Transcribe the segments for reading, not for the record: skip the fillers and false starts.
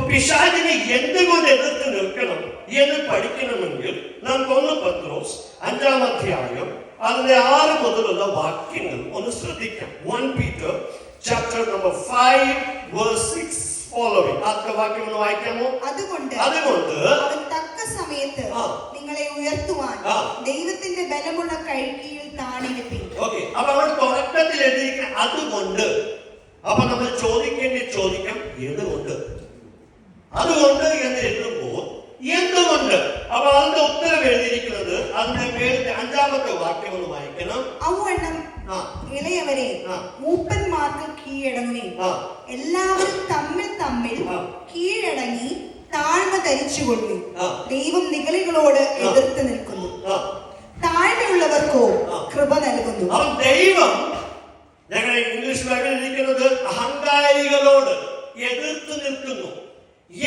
പിശാചിനെ എന്തുകൊണ്ട് എതിർത്ത് നിൽക്കണം എന്ന് പഠിക്കണമെങ്കിൽ നമുക്ക് 1 പത്രോസ് 5-ാം അധ്യായം അതിന്റെ 6 മുതലുള്ള വാക്യങ്ങൾ ഒന്ന് ശ്രദ്ധിക്കാം. 1 Peter chapter number 5 verse 6 following. ആദ്യത്തെ വാക്യം ഒന്ന് വായിക്കാമോ? അതുകൊണ്ട് അവൻ തക്ക സമയത്ത് നിങ്ങളെ ഉയർത്തുവാൻ ദൈവത്തിന്റെ ബലമുള്ള കൈക്കീഴിൽ താണിരുത്തി. ഓക്കെ, അപ്പൊ അവൻ തുടക്കത്തിൽ എഴുതിയിരിക്കുന്ന അതുകൊണ്ട്. അപ്പൊ നമ്മൾ ചോദിക്കേണ്ട ചോദിക്കാം, ഏതുകൊണ്ട്? അതുകൊണ്ട് എന്ന് എഴുതുമ്പോൾ എന്തുകൊണ്ട്? അപ്പൊ അതിന്റെ ഉത്തരം എഴുതിയിരിക്കുന്നത് അതിന്റെ മേലത്തെ 5-ാമത്തെ വാക്യം ഒന്ന് വായിക്കണം. ഔവണ്ണം ഇളയവരെ മൂപ്പന്മാർക്ക് കീഴടങ്ങി എല്ലാവരും തമ്മിൽ തമ്മിൽ കീഴടങ്ങി താഴ്മ ധരിച്ചുകൊള്ളു. ദൈവം നിഗളികളോട് എതിർത്ത് നിൽക്കുന്നു, താഴ്മയുള്ളവർക്കോ കൃപ നൽകുന്നു. ദൈവം, ഞങ്ങളുടെ ഇംഗ്ലീഷ് എഴുതിയിരിക്കുന്നത് അഹങ്കാരികളോട് എതിർത്ത് നിൽക്കുന്നു.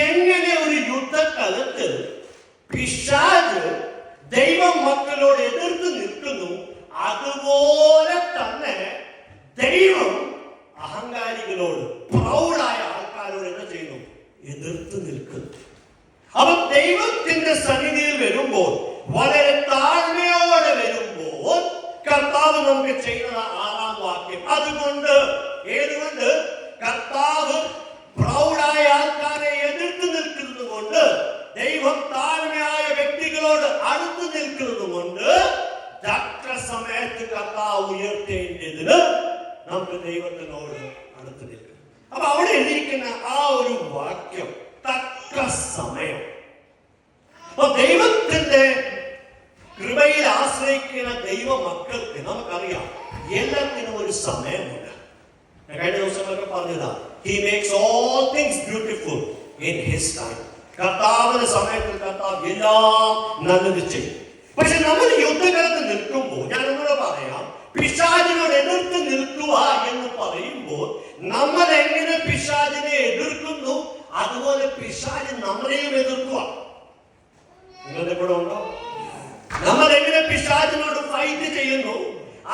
എങ്ങനെ ഒരു യുദ്ധകാലത്ത് പിശാച് ദൈവം മക്കളോട് എതിർത്ത് നിൽക്കുന്നു, അതുപോലെ തന്നെ ദൈവം അഹങ്കാരികളോട്, പ്രൗഢായ ആൾക്കാരോട് എന്താ ചെയ്യുന്നു? എതിർത്ത് നിൽക്കുന്നു. അപ്പൊ ദൈവത്തിന്റെ സന്നിധിയിൽ വരുമ്പോൾ, വളരെ താഴ്മയോടെ വരുമ്പോൾ കർത്താവ് നമുക്ക് ചെയ്യുന്ന 6-ാം വാക്യം അതുകൊണ്ട്. ഏതുകൊണ്ട്? കർത്താവ് പ്രൗഢായ ആൾക്കാരെ എതിർത്ത് നിൽക്കുന്നത് കൊണ്ട്, ദൈവം താഴ്മയായ വ്യക്തികളോട് അടുത്ത് നിൽക്കുന്നത് കൊണ്ട്, തക്ക സമയത്ത് കർത്താവ് ഉയർത്തേണ്ടതിന് നമുക്ക് ദൈവത്തിനോട് അടുത്ത് നിൽക്കണം. അപ്പൊ അവിടെ എഴുതിയിരിക്കുന്ന ആ ഒരു വാക്യം തക്ക സമയം. അപ്പൊ ദൈവത്തിന്റെ കൃപയിൽ ആശ്രയിക്കുന്ന ദൈവ മക്കൾക്ക് നമുക്കറിയാം എല്ലാത്തിനും ഒരു സമയമുണ്ട്. കഴിഞ്ഞ ദിവസങ്ങളൊക്കെ പറഞ്ഞതാ, He makes all things beautiful in His time. കർത്താവിന്റെ സമയത്തിൽ കർത്താവ് എല്ലാം നല്ലത് ചെയ്യും. പക്ഷെ നമ്മൾ യുദ്ധകാലത്ത് നിൽക്കുമ്പോൾ, ഞാൻ ഒന്നുകൂടെ പറയാം, പിശാചിനോട് എതിർത്ത് നിൽക്കുക എന്ന് പറയുമ്പോൾ നമ്മൾ എങ്ങനെ പിശാചിനെ എതിർക്കുന്നു, അതുപോലെ പിശാച് നമ്മളെയും എതിർക്കുക. നിങ്ങളുടെ കൂടെ ഉണ്ടോ? നമ്മൾ എങ്ങനെ പിശാചിനോട് ഫൈറ്റ് ചെയ്യുന്നു,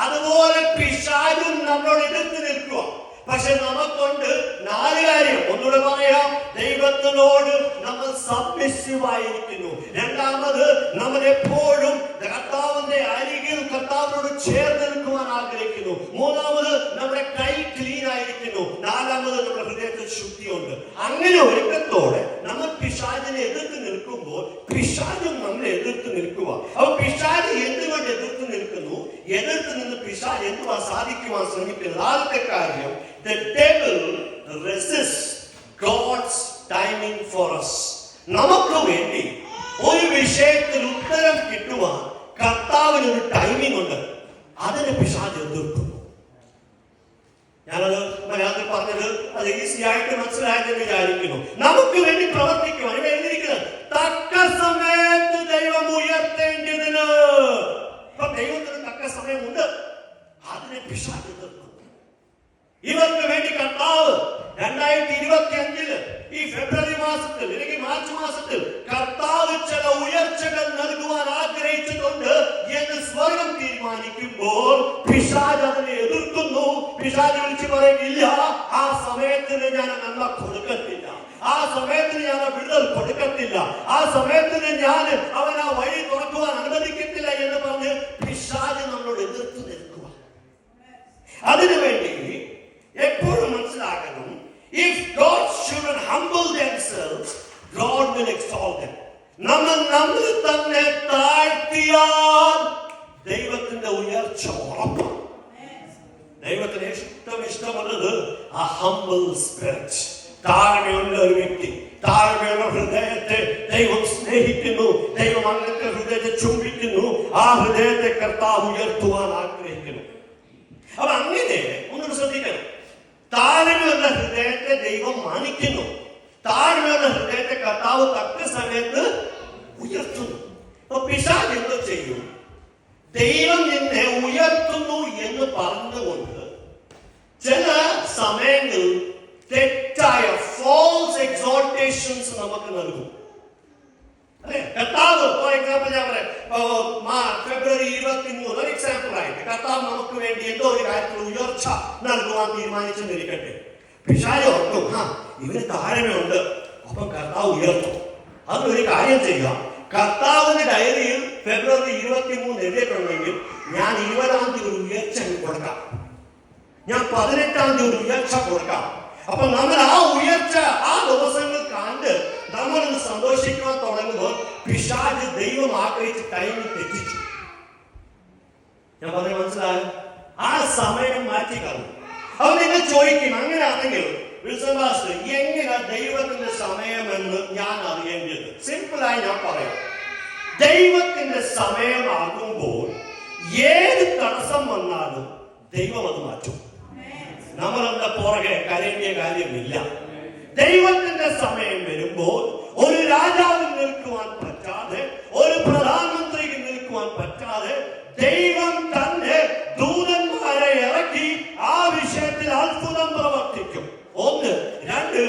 അതുപോലെ പിശാചും നമ്മളോട് എതിർത്ത് നിൽക്കുക. പക്ഷെ നമുക്കൊണ്ട് 4 കാര്യം. ഒന്നുകൂടെ പറയാം, ദൈവത്തിനോട് നമ്മൾ സബ്മിസീവ് ആയിരിക്കുന്നു. രണ്ടാമത്, നമ്മൾ എപ്പോഴും കർത്താവിന്റെ അരികിൽ കർത്താവിനോട് ചേർന്ന് നിൽക്കുവാൻ ആഗ്രഹിക്കുന്നു. മൂന്നാമത്, നമ്മുടെ കൈ ക്ലീൻ ആയിരിക്കുന്നു. നാലാമത്, നമ്മുടെ ഹൃദയത്തിൽ ശുദ്ധിയുണ്ട്. അങ്ങനെ ഒരുക്കത്തോടെ നമ്മൾ പിശാചിനെ എതിർത്ത് നിൽക്കുമ്പോൾ പിശാചും നമ്മളെ എതിർത്ത് നിൽക്കുക. അപ്പൊ പിശാച് എന്തുകൊണ്ട് എതിർത്ത് നിൽക്കുന്നു? എതിർത്ത് നിന്ന് പിശാച് എന്തുവാ സാധിക്കുവാൻ ശ്രമിക്കുന്നത്? ആദ്യത്തെ കാര്യം, the devil resists God's timing for us. നമുക്ക് വേണ്ടി ഒരു വിഷയത്തിൽ ഉത്തരം കിട്ടുവാൻ കർത്താവിന് ഒരു ടൈമിംഗ് ഉണ്ട്. അതിനെ പിശാച് എതിർക്കുന്നു. ഞാനത് മലയാളത്തിൽ പറഞ്ഞത് അത് ഈസി ആയിട്ട് മനസ്സിലായെന്ന് വിചാരിക്കുന്നു. നമുക്ക് വേണ്ടി പ്രവർത്തിക്കുവാൻ ഇവിടെ എഴുതിയിരിക്കുന്നത് തക്ക സമയത്ത് ദൈവം ഉയർത്തേണ്ടതിന്. അപ്പൊ ദൈവത്തിന് തക്ക സമയമുണ്ട്, അതിനെ പിശാച് എതിർക്കുന്നു. ഇവർക്ക് വേണ്ടി കർത്താവ് 2025 ഈ ഫെബ്രുവരി മാസത്തിൽ അല്ലെങ്കിൽ മാർച്ച് മാസത്തിൽ കർത്താവ് ചില ഉയർച്ചകൾ നൽകുവാൻ ആഗ്രഹിച്ചിട്ടുണ്ട് എന്ന് സ്വർഗം തീരുമാനിക്കുമ്പോൾ പിശാച് അതിനെ എതിർക്കുന്നു. പിശാച് വിളിച്ചു പറയുന്നില്ല, ആ സമയത്തിന് ഞാൻ നന്മ കൊടുക്കത്തില്ല, ആ സമയത്തിന് ഞാൻ വിടുതൽ കൊടുക്കത്തില്ല, ആ സമയത്തിന് ഞാൻ അവൻ ആ വഴി തുറക്കുവാൻ അനുവദിക്കത്തില്ല എന്ന് പറഞ്ഞ് പിശാച് നമ്മളോട് എതിർത്ത് നിൽക്കുക. അതിനുവേണ്ടി എപ്പോഴും മനസ്സിലാക്കണം, if God's children humble themselves, God will exalt them. നമ്മൾ തന്നെ താഴ്ത്തിയാൽ ദൈവത്തിന്റെ ഉയർച്ച ഉറപ്പാണ്. ദൈവത്തിന് ഏറ്റവും ഇഷ്ടമുള്ളത് ആ ഹംബിൾ സ്പിരിറ്റ്, താഴ്മയുള്ള ഒരു വ്യക്തി, താഴ്മയുള്ള ഹൃദയത്തെ ദൈവം സ്നേഹിക്കുന്നു. ദൈവം അങ്ങനത്തെ ഹൃദയത്തെ ചുംബിക്കുന്നു. ആ ഹൃദയത്തെ കർത്താവ് ഉയർത്തുവാൻ ആഗ്രഹിക്കുന്നു. അപ്പൊ അങ്ങനെ ഒന്നും ശ്രദ്ധിക്കണം, താഴ്മയുള്ള ഹൃദയത്തെ ദൈവം മാനിക്കുന്നു. താഴ്മയുള്ള ഹൃദയത്തെ കർത്താവ് തക്ക സമയത്ത് ഉയർത്തുന്നു. അപ്പൊ പിശാച് എന്ത് ചെയ്യും? ദൈവം നിന്നെ ഉയർത്തുന്നു എന്ന് പറഞ്ഞുകൊണ്ട് ചില സമയങ്ങളിൽ തെറ്റായ ഫോൾസ് എക്സോൾട്ടേഷൻസ് നമുക്ക് നൽകും. അല്ലെ? കർത്താവ് ഫോർ എക്സാമ്പിൾ ഞാൻ പറയാം, ഫെബ്രുവരി 23 ഒരു എക്സാമ്പിൾ ആയിട്ട് കർത്താവ് നമുക്ക് വേണ്ടി എന്തോ ഒരു കാര്യത്തിൽ ഉയർച്ച നൽകുവാൻ തീരുമാനിച്ചെന്നിരിക്കട്ടെ. പിശാച് ഓർക്കും, ഇവന് താഴ്മയുണ്ട്, അപ്പൊ കർത്താവ് ഉയർത്തും. അതൊരു കാര്യം ചെയ്യാം, കർത്താവിന്റെ ഡയറിയിൽ ഫെബ്രുവരി 23 എഴുതിയിട്ടുണ്ടെങ്കിൽ ഞാൻ 20-ാം തീയതി ഒരു ഉയർച്ച കൊടുക്കാം, ഞാൻ 18-ാം തീയതി ഒരു ഉയർച്ച കൊടുക്കാം. അപ്പൊ നമ്മൾ ആ ഉയർച്ച ആ ദിവസങ്ങൾ കണ്ട് നമ്മളൊന്ന് സന്തോഷിക്കാൻ തുടങ്ങുമ്പോൾ പിശാച് ദൈവം ആഗ്രഹിച്ച് ടൈമിൽ തെറ്റിച്ചു. ഞാൻ പറഞ്ഞു മനസ്സിലായോ? ആ സമയം മാറ്റിക്കളഞ്ഞു. അപ്പൊ നിങ്ങൾ ചോദിക്കും, അങ്ങനെയാണെങ്കിൽ എങ്ങനെ ദൈവത്തിന്റെ സമയമെന്ന് ഞാൻ അറിയേണ്ടത്? സിമ്പിളായി ഞാൻ പറയാം. ദൈവത്തിന്റെ സമയമാകുമ്പോൾ ഏത് തടസ്സം വന്നാലും ദൈവം അത് മാറ്റും. നമ്മളെന്താ പുറകെ കരയേണ്ട കാര്യമില്ല. ദൈവത്തിന്റെ സമയം വരുമ്പോൾ ഒരു രാജാവിന് നിൽക്കുവാൻ പറ്റാതെ, ഒരു പ്രധാനമന്ത്രിക്ക് നിൽക്കുവാൻ പറ്റാതെ ദൈവം തന്റെ ദൂതന്മാരെ ഇറക്കി ആ വിഷയത്തിൽ അത്ഭുതം പ്രവർത്തിക്കും. 1, 2,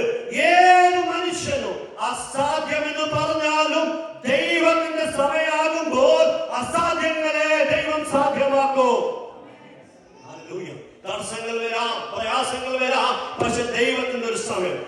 ഏത് മനുഷ്യനും അസാധ്യമെന്ന് പറഞ്ഞാലും ദൈവത്തിന്റെ സമയമാകുമ്പോൾ അസാധ്യങ്ങളെ ദൈവം സാധ്യമാക്കും. തടസ്സങ്ങൾ വരാം, പ്രയാസങ്ങൾ വരാം, പക്ഷെ ദൈവത്തിന്റെ ഒരു സമയം.